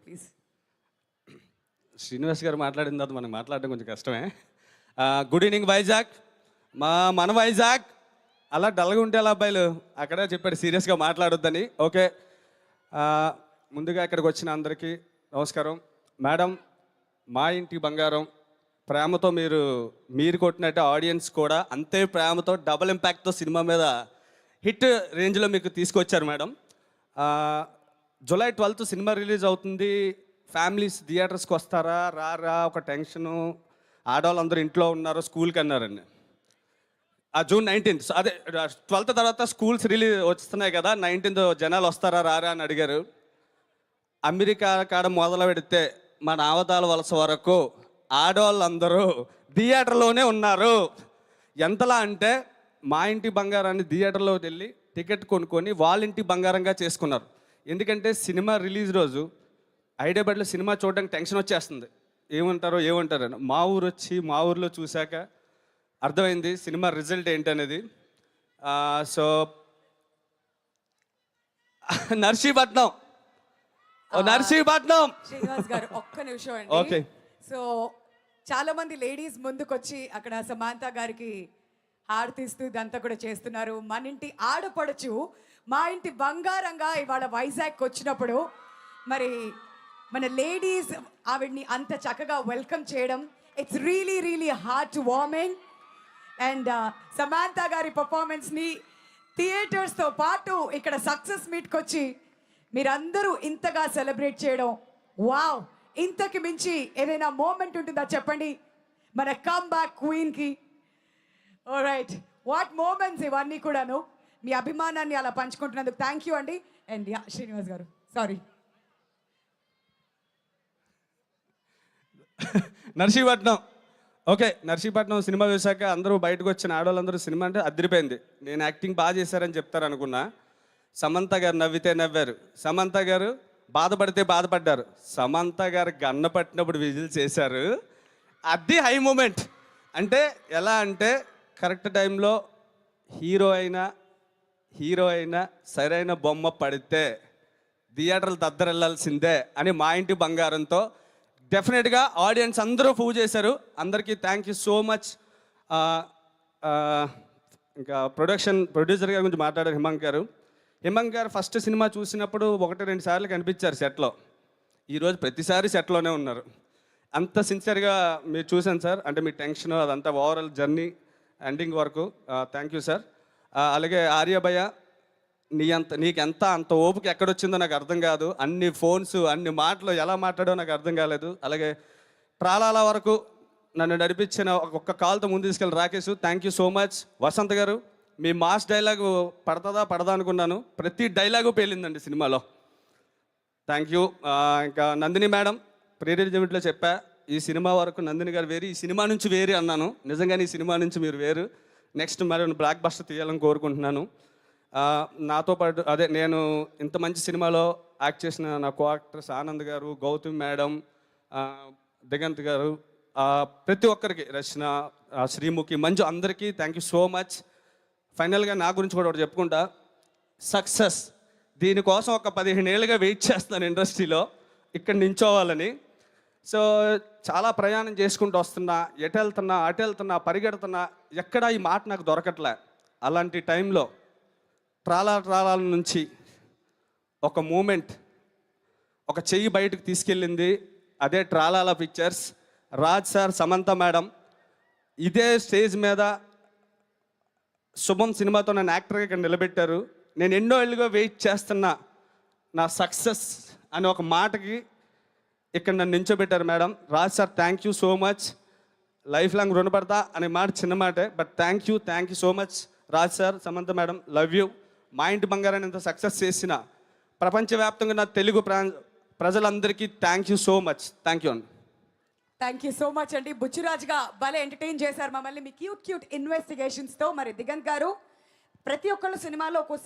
Please. Srinivas గారు మాట్లాడిన తర్వాత మనం మాట్లాడడం కొంచెం కష్టమే. గుడ్ ఈవినింగ్ వైజాగ్, మన వైజాగ్. అలా డల్గా ఉంటే అలా అబ్బాయిలు అక్కడే చెప్పాడు సీరియస్గా మాట్లాడొద్దని. ఓకే, ముందుగా ఇక్కడికి వచ్చిన అందరికీ నమస్కారం. మేడం, మా ఇంటి బంగారం, ప్రేమతో మీరు కొట్టినట్టు ఆడియన్స్ కూడా అంతే ప్రేమతో డబుల్ ఇంపాక్ట్తో సినిమా మీద హిట్ రేంజ్లో మీకు తీసుకొచ్చారు madam. July 12th cinema release అవుతుంది. ఫ్యామిలీస్ థియేటర్స్కి వస్తారా రారా ఒక టెన్షను. ఆడవాళ్ళందరూ ఇంట్లో ఉన్నారు, స్కూల్కి అన్నారండి. June 19th, అదే 12th తర్వాత స్కూల్స్ రిలీజ్ వస్తున్నాయి కదా, 19th జనాలు వస్తారా రారా అని అడిగారు. అమెరికా కాడ మొదలు పెడితే మన ఆవతాల వలస వరకు ఆడవాళ్ళందరూ థియేటర్లోనే ఉన్నారు. ఎంతలా అంటే మా ఇంటి బంగారాన్ని థియేటర్లోకి వెళ్ళి టికెట్ కొనుక్కొని వాళ్ళ ఇంటి బంగారంగా చేసుకున్నారు. ఎందుకంటే సినిమా రిలీజ్ రోజు హైదరాబాద్లో సినిమా చూడడానికి టెన్షన్ వచ్చేస్తుంది, ఏమంటారో అని. మా ఊరు వచ్చి మా ఊర్లో చూశాక అర్థమైంది సినిమా రిజల్ట్ ఏంటనేది. సో నర్సీపట్నం శ్రీనివాస్ గారు ఒక్క నిమిషం అండి. ఓకే. సో చాలా మంది లేడీస్ ముందుకొచ్చి అక్కడ సమాంత గారికి హారతిస్తూ ఇదంతా కూడా చేస్తున్నారు. మన ఇంటి ఆడపడుచు మా ఇంటి బంగారంగా ఇవాళ వైజాగ్కి వచ్చినప్పుడు మరి మన లేడీస్ ఆవిడ్ని అంత చక్కగా వెల్కమ్ చేయడం, it's really really heart warming. And Samantha గారి పర్ఫార్మెన్స్ని థియేటర్స్తో పాటు ఇక్కడ సక్సెస్ మీట్కి వచ్చి మీరందరూ ఇంతగా సెలబ్రేట్ చేయడం, వావ్! ఇంతకి మించి ఏదైనా మూమెంట్ ఉంటుందా చెప్పండి మన కమ్ బ్యాక్ క్వీన్కి. ఆల్రైట్, వాట్ మూమెంట్స్ ఇవన్నీ కూడాను. మీ అభిమానాన్ని అలా పంచుకుంటున్నందుకు థ్యాంక్ యూ అండి. And yeah Srinivas garu, sorry. Narsipatnam. Okay, Narsipatnam cinema చూసాక అందరూ బయటకు వచ్చిన ఆడవాళ్ళందరూ సినిమా అంటే అదిరిపోయింది. నేను యాక్టింగ్ బాగా చేశారని చెప్తారు అనుకున్నా. సమంత గారు నవ్వితే నవ్వారు, సమంత గారు బాధపడితే బాధపడ్డారు, సమంత గారు గన్న పట్టినప్పుడు విజిల్ చేశారు. అది హై మూమెంట్. అంటే ఎలా అంటే కరెక్ట్ టైంలో హీరో అయినా సరైన బొమ్మ పడితే థియేటర్లు దద్దరెళ్ళాల్సిందే అని మా ఇంటి బంగారంతో డెఫినెట్గా ఆడియన్స్ అందరూ ప్రూవ్ చేశారు. అందరికీ థ్యాంక్ యూ సో మచ్. ఇంకా ప్రొడ్యూసర్ గారి గురించి మాట్లాడారు హిమంగ్ గారు ఫస్ట్ సినిమా చూసినప్పుడు 1-2 సార్లు కనిపించారు సెట్లో. ఈరోజు ప్రతిసారి సెట్లోనే ఉన్నారు. అంత సిన్సియర్గా మీరు చూశాను సార్. అంటే మీ టెన్షన్ అదంతా ఓవరాల్ జర్నీ ఎండింగ్ వరకు థ్యాంక్ యూ సార్. అలాగే ఆర్యభయ్య, నీకెంత అంత ఓపిక ఎక్కడొచ్చిందో నాకు అర్థం కాదు. అన్ని ఫోన్స్ అన్ని మాటలు ఎలా మాట్లాడో నాకు అర్థం కాలేదు. అలాగే ట్రాలాల వరకు నన్ను నడిపించిన ఒక్క కాల్తో ముందు తీసుకెళ్ళి Rakesh, thank you so much. Vasant గారు, మీ మాస్ డైలాగు పడదా అనుకున్నాను, ప్రతి డైలాగు పేలిందండి సినిమాలో. Thank you. ఇంకా నందిని మేడం, ప్రీ రిలీజ్ చెప్పా ఈ సినిమా వరకు నందిని గారు వేరు, ఈ సినిమా నుంచి వేరే అన్నాను. నిజంగానే ఈ సినిమా నుంచి మీరు వేరు. నెక్స్ట్ మరి బ్లాక్ బస్టర్ తీయాలని కోరుకుంటున్నాను. నాతో పాటు నేను ఇంత మంచి సినిమాలో యాక్ట్ చేసిన నా కో యాక్టర్స్ ఆనంద్ గారు, గౌతమ్ మేడం, దిగంత్ గారు, ప్రతి ఒక్కరికి, రచన, శ్రీముఖి, మంజు, అందరికీ థ్యాంక్ యూ సో మచ్. ఫైనల్గా నా గురించి కూడా ఒకటి చెప్పుకుంటా. సక్సెస్ దీనికోసం ఒక 15 ఏళ్ళుగా వెయిట్ చేస్తున్నాను ఇండస్ట్రీలో ఇక్కడ నించోవాలని. సో చాలా ప్రయాణం చేసుకుంటూ వస్తున్నా, ఎటు వెళ్తున్నా అటు వెళ్తున్నా పరిగెడుతున్నా, ఎక్కడ ఈ మాట నాకు దొరకట్లే. అలాంటి టైంలో ట్రాలాల నుంచి ఒక మూమెంట్, ఒక చెయ్యి బయటకు తీసుకెళ్ళింది. అదే Tralala Pictures. Raj sir, Samantha madam ఇదే స్టేజ్ మీద శుభం సినిమాతో నన్ను యాక్టర్గా ఇక్కడ నిలబెట్టారు. నేను ఎన్నో ఏళ్ళుగా వెయిట్ చేస్తున్నా నా సక్సెస్ అనే ఒక మాటకి ఇక్కడ నన్ను నించోబెట్టారు madam. Raj sir, thank you so much. Life long రుణపడతా అనే మాట చిన్న మాటే, but thank you so much. Raj sir, Samantha madam, love you. మా ఇంటి బంగారాన్ని ఇంత సక్సెస్ చేసిన ప్రపంచవ్యాప్తంగా నా తెలుగు ప్రజలందరికీ thank you so much. Thank you అండి. థ్యాంక్ యూ సో మచ్ అండి. బుచ్చిరాజ్గా భలే ఎంటర్టైన్ చేశారు మమ్మల్ని మీ క్యూట్ ఇన్వెస్టిగేషన్స్తో. మరి దిగంత్ గారు, ప్రతి ఒక్కళ్ళు సినిమాలో ఒక్కో